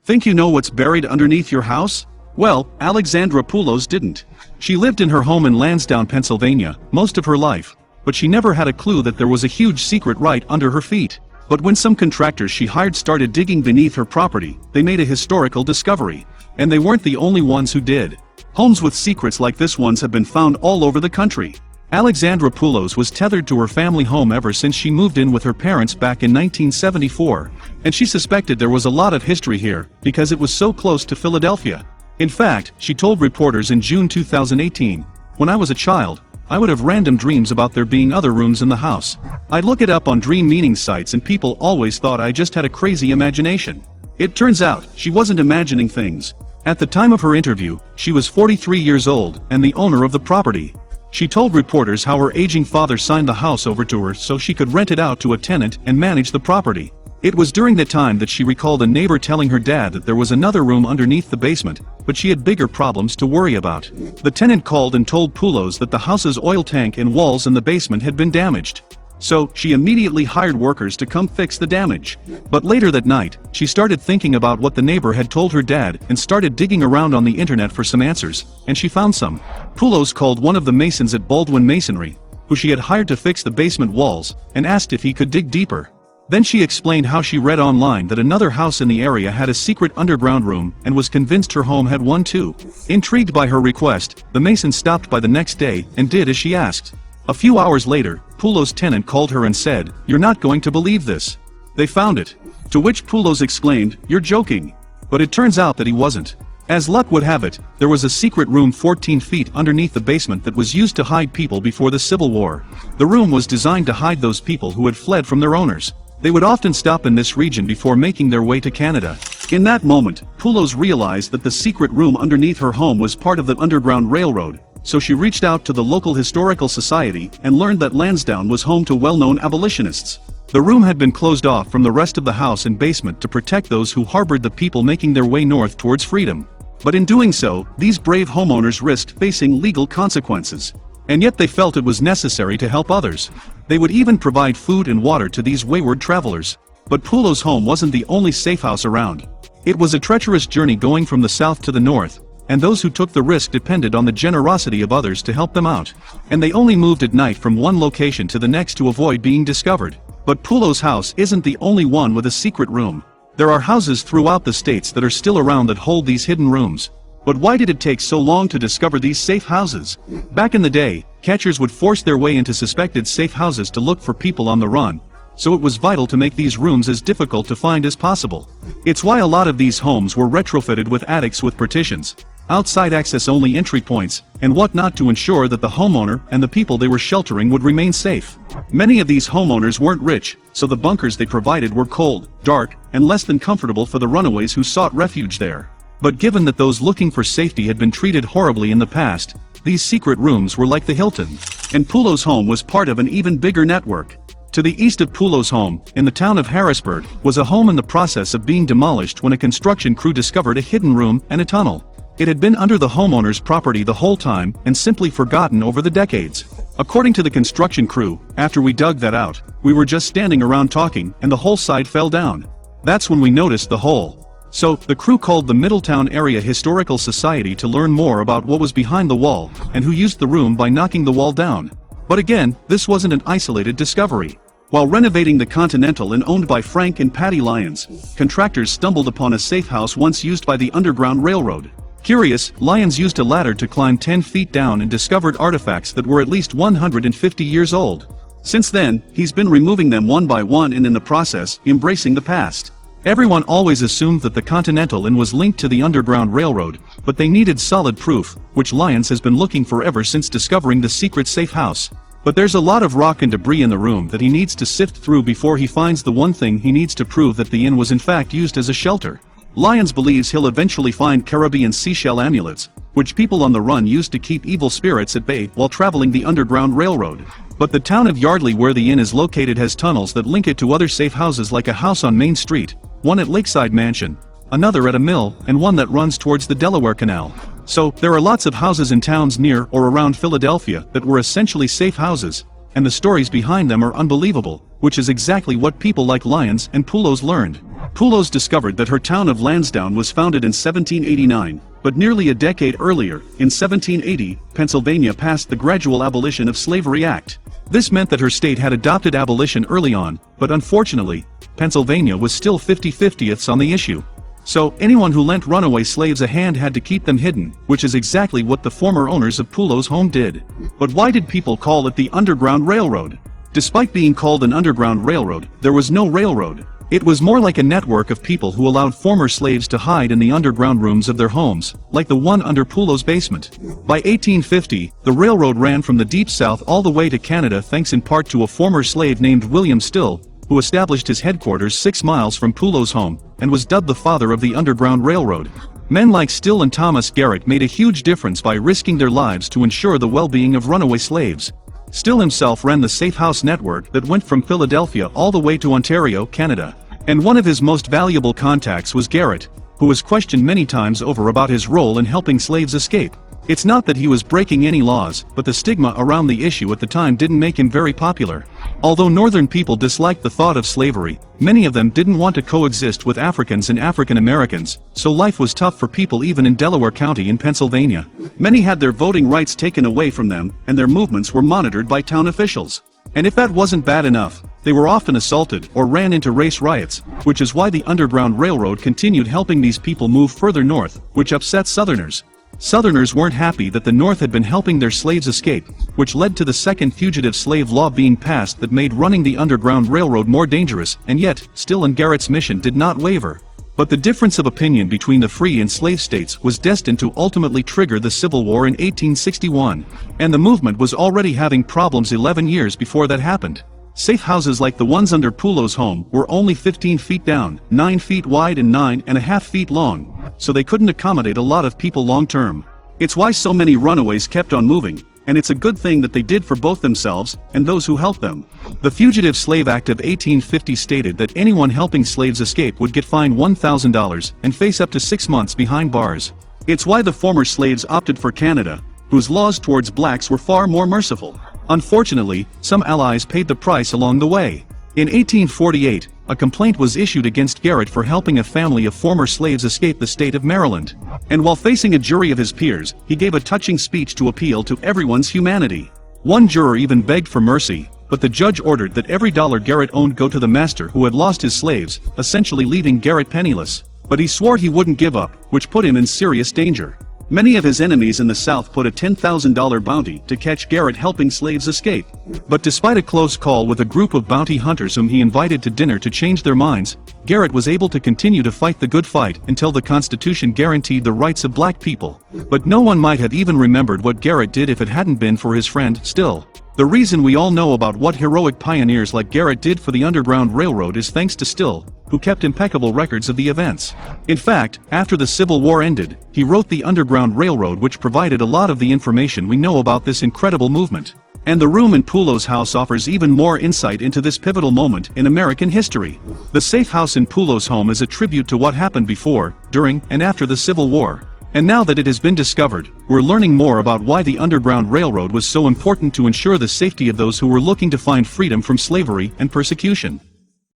Think you know what's buried underneath your house? Well, Alexandra Poulos didn't. She lived in her home in Lansdowne, Pennsylvania, most of her life, but she never had a clue that there was a huge secret right under her feet. But when some contractors she hired started digging beneath her property, they made a historical discovery. And they weren't the only ones who did. Homes with secrets like this ones have been found all over the country. Alexandra Poulos was tethered to her family home ever since she moved in with her parents back in 1974, and she suspected there was a lot of history here, because it was so close to Philadelphia. In fact, she told reporters in June 2018, "When I was a child, I would have random dreams about there being other rooms in the house. I'd look it up on dream meaning sites and people always thought I just had a crazy imagination." It turns out, she wasn't imagining things. At the time of her interview, she was 43 years old and the owner of the property. She told reporters how her aging father signed the house over to her so she could rent it out to a tenant and manage the property. It was during that time that she recalled a neighbor telling her dad that there was another room underneath the basement, but she had bigger problems to worry about. The tenant called and told Poulos that the house's oil tank and walls in the basement had been damaged. So, she immediately hired workers to come fix the damage. But later that night, she started thinking about what the neighbor had told her dad and started digging around on the internet for some answers, and she found some. Poulos called one of the masons at Baldwin Masonry, who she had hired to fix the basement walls, and asked if he could dig deeper. Then she explained how she read online that another house in the area had a secret underground room and was convinced her home had one too. Intrigued by her request, the mason stopped by the next day and did as she asked. A few hours later, Poulos' tenant called her and said, "You're not going to believe this. They found it." To which Poulos exclaimed, "You're joking." But it turns out that he wasn't. As luck would have it, there was a secret room 14 feet underneath the basement that was used to hide people before the Civil War. The room was designed to hide those people who had fled from their owners. They would often stop in this region before making their way to Canada. In that moment, Poulos realized that the secret room underneath her home was part of the Underground Railroad. So she reached out to the local historical society and learned that Lansdowne was home to well-known abolitionists. The room had been closed off from the rest of the house and basement to protect those who harbored the people making their way north towards freedom. But in doing so, these brave homeowners risked facing legal consequences. And yet they felt it was necessary to help others. They would even provide food and water to these wayward travelers. But Poulos' home wasn't the only safe house around. It was a treacherous journey going from the south to the north, and those who took the risk depended on the generosity of others to help them out. And they only moved at night from one location to the next to avoid being discovered. But Poulos' house isn't the only one with a secret room. There are houses throughout the states that are still around that hold these hidden rooms. But why did it take so long to discover these safe houses? Back in the day, catchers would force their way into suspected safe houses to look for people on the run. So it was vital to make these rooms as difficult to find as possible. It's why a lot of these homes were retrofitted with attics with partitions, outside access-only entry points, and whatnot to ensure that the homeowner and the people they were sheltering would remain safe. Many of these homeowners weren't rich, so the bunkers they provided were cold, dark, and less than comfortable for the runaways who sought refuge there. But given that those looking for safety had been treated horribly in the past, these secret rooms were like the Hilton. And Poulos' home was part of an even bigger network. To the east of Poulos' home, in the town of Harrisburg, was a home in the process of being demolished when a construction crew discovered a hidden room and a tunnel. It had been under the homeowner's property the whole time and simply forgotten over the decades. According to the construction crew, after we dug that out, we were just standing around talking and the whole side fell down. That's when we noticed the hole. So, the crew called the Middletown Area Historical Society to learn more about what was behind the wall and who used the room by knocking the wall down. But again, this wasn't an isolated discovery. While renovating the Continental Inn owned by Frank and Patty Lyons, contractors stumbled upon a safe house once used by the Underground Railroad. Curious, Lyons used a ladder to climb 10 feet down and discovered artifacts that were at least 150 years old. Since then, he's been removing them one by one and in the process, embracing the past. Everyone always assumed that the Continental Inn was linked to the Underground Railroad, but they needed solid proof, which Lyons has been looking for ever since discovering the secret safe house. But there's a lot of rock and debris in the room that he needs to sift through before he finds the one thing he needs to prove that the inn was in fact used as a shelter. Lyons believes he'll eventually find Caribbean seashell amulets, which people on the run used to keep evil spirits at bay while traveling the Underground Railroad. But the town of Yardley where the inn is located has tunnels that link it to other safe houses like a house on Main Street, one at Lakeside Mansion, another at a mill, and one that runs towards the Delaware Canal. So, there are lots of houses in towns near or around Philadelphia that were essentially safe houses, and the stories behind them are unbelievable, which is exactly what people like Lyons and Poulos learned. Poulos discovered that her town of Lansdowne was founded in 1789, but nearly a decade earlier, in 1780, Pennsylvania passed the Gradual Abolition of Slavery Act. This meant that her state had adopted abolition early on, but unfortunately, Pennsylvania was still 50-50ths on the issue. So, anyone who lent runaway slaves a hand had to keep them hidden, which is exactly what the former owners of Poulos' home did. But why did people call it the Underground Railroad? Despite being called an underground railroad, there was no railroad. It was more like a network of people who allowed former slaves to hide in the underground rooms of their homes, like the one under Poulos' basement. By 1850, the railroad ran from the Deep South all the way to Canada thanks in part to a former slave named William Still, who established his headquarters 6 miles from Poulos' home, and was dubbed the father of the Underground Railroad. Men like Still and Thomas Garrett made a huge difference by risking their lives to ensure the well-being of runaway slaves. Still himself ran the Safe House network that went from Philadelphia all the way to Ontario, Canada. And one of his most valuable contacts was Garrett, who was questioned many times over about his role in helping slaves escape. It's not that he was breaking any laws, but the stigma around the issue at the time didn't make him very popular. Although northern people disliked the thought of slavery, many of them didn't want to coexist with Africans and African Americans, so life was tough for people even in Delaware County in Pennsylvania. Many had their voting rights taken away from them, and their movements were monitored by town officials. And if that wasn't bad enough, they were often assaulted or ran into race riots, which is why the Underground Railroad continued helping these people move further north, which upset Southerners. Southerners weren't happy that the North had been helping their slaves escape, which led to the second fugitive slave law being passed that made running the Underground Railroad more dangerous, and yet, Still and Garrett's mission did not waver. But the difference of opinion between the free and slave states was destined to ultimately trigger the Civil War in 1861, and the movement was already having problems 11 years before that happened. Safe houses like the ones under Poulos' home were only 15 feet down, 9 feet wide and 9.5 feet long, so they couldn't accommodate a lot of people long term. It's why so many runaways kept on moving, and it's a good thing that they did for both themselves and those who helped them. The Fugitive Slave Act of 1850 stated that anyone helping slaves escape would get fined $1,000 and face up to 6 months behind bars. It's why the former slaves opted for Canada, whose laws towards blacks were far more merciful. Unfortunately, some allies paid the price along the way. In 1848, a complaint was issued against Garrett for helping a family of former slaves escape the state of Maryland. And while facing a jury of his peers, he gave a touching speech to appeal to everyone's humanity. One juror even begged for mercy, but the judge ordered that every dollar Garrett owned go to the master who had lost his slaves, essentially leaving Garrett penniless. But he swore he wouldn't give up, which put him in serious danger. Many of his enemies in the South put a $10,000 bounty to catch Garrett helping slaves escape. But despite a close call with a group of bounty hunters whom he invited to dinner to change their minds, Garrett was able to continue to fight the good fight until the Constitution guaranteed the rights of black people. But no one might have even remembered what Garrett did if it hadn't been for his friend, Still. The reason we all know about what heroic pioneers like Garrett did for the Underground Railroad is thanks to Still, who kept impeccable records of the events. In fact, after the Civil War ended, he wrote the Underground Railroad, which provided a lot of the information we know about this incredible movement. And the room in Poulos' house offers even more insight into this pivotal moment in American history. The safe house in Poulos' home is a tribute to what happened before, during, and after the Civil War. And now that it has been discovered, we're learning more about why the Underground Railroad was so important to ensure the safety of those who were looking to find freedom from slavery and persecution.